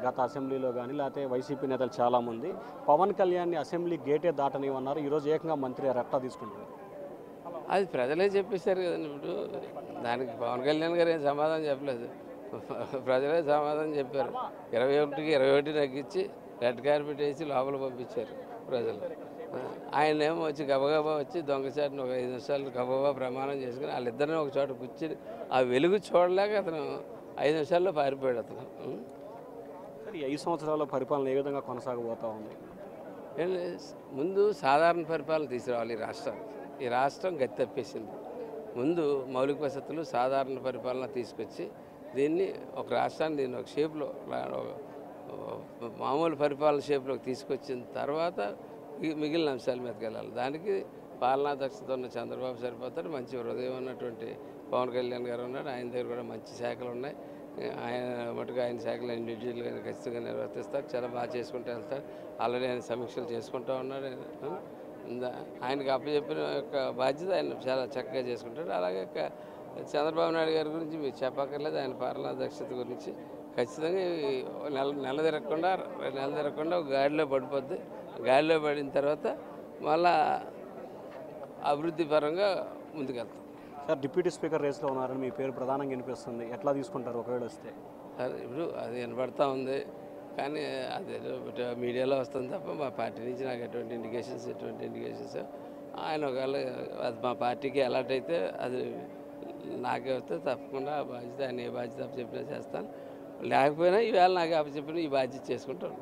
గత అసెంబ్లీలో కానీ లేకపోతే వైసీపీ నేతలు చాలామంది పవన్ కళ్యాణ్ని అసెంబ్లీ గేటే దాటనివన్నారు. ఈరోజు ఏకంగా మంత్రి ఎట్లా తీసుకుంటున్నారు? అది ప్రజలే చెప్పేశారు కదండి. ఇప్పుడు దానికి పవన్ కళ్యాణ్ గారు ఏం సమాధానం చెప్పలేదు. ప్రజలే సమాధానం చెప్పారు. 21కి 21 తగ్గించి రెడ్ కార్పెట్ వేసి లోపల పంపించారు ప్రజలు. ఆయనేమో వచ్చి గబగబా వచ్చి దొంగచాటును ఒక 5 నిమిషాలు గబగబా ప్రమాణం చేసుకుని వాళ్ళిద్దరిని ఒక చోట కూర్చుని ఆ వెలుగు చూడలేక అతను 5 నిమిషాల్లో పారిపోయాడు అతను. ఈ 5 సంవత్సరాల పరిపాలన ఏ విధంగా కొనసాగబోతా ఉంది? ముందు సాధారణ పరిపాలన తీసుకురావాలి ఈ రాష్ట్రానికి. ఈ రాష్ట్రం గతి తప్పేసింది. ముందు మౌలిక వసతులు సాధారణ పరిపాలన తీసుకొచ్చి దీన్ని ఒక రాష్ట్రాన్ని దీన్ని ఒక షేప్లో మామూలు పరిపాలన షేప్లోకి తీసుకొచ్చిన తర్వాత మిగిలిన అంశాల మీదకి వెళ్ళాలి. దానికి పాలనా దక్షత ఉన్న చంద్రబాబు సరిపోతారు. మంచి హృదయం ఉన్నటువంటి పవన్ కళ్యాణ్ గారు ఉన్నాడు. ఆయన దగ్గర కూడా మంచి శాఖలు ఉన్నాయి. ఆయన మటుకు ఆయన శాఖలు ఇండివిజువల్గా ఖచ్చితంగా నిర్వర్తిస్తారు. చాలా బాగా చేసుకుంటూ వెళ్తారు. ఆల్రెడీ ఆయన సమీక్షలు చేసుకుంటూ ఉన్నాడు. ఆయనకు అప్పచెప్పిన యొక్క బాధ్యత ఆయన చాలా చక్కగా చేసుకుంటాడు. అలాగే చంద్రబాబు నాయుడు గారి గురించి మీరు చెప్పక్కర్లేదు. ఆయన పాలనా దక్షత గురించి ఖచ్చితంగా నెల తిరగకుండా ఒక గాడిలో పడిపోద్ది. గాడిలో పడిన తర్వాత మళ్ళా అభివృద్ధి పరంగా ముందుకెళ్తాం. సార్, డిప్యూటీ స్పీకర్ రేస్లో ఉన్నారని మీ పేరు ప్రధానంగా వినిపిస్తుంది. ఎట్లా తీసుకుంటారు ఒకవేళ వస్తే? సార్, ఇప్పుడు అది వినపడతా ఉంది, కానీ అది మీడియాలో వస్తుంది తప్ప మా పార్టీ నుంచి నాకు ఎటువంటి ఇండికేషన్స్ ఆయన ఒకవేళ అది మా పార్టీకి అలర్ట్ అయితే అది నాకే వస్తే తప్పకుండా ఆ బాధ్యత ఆయన ఏ బాధ్యత చెప్పినా చేస్తాను. లేకపోయినా ఈవేళ నాకు అప్పచెప్పిన ఈ బాధ్యత చేసుకుంటాను.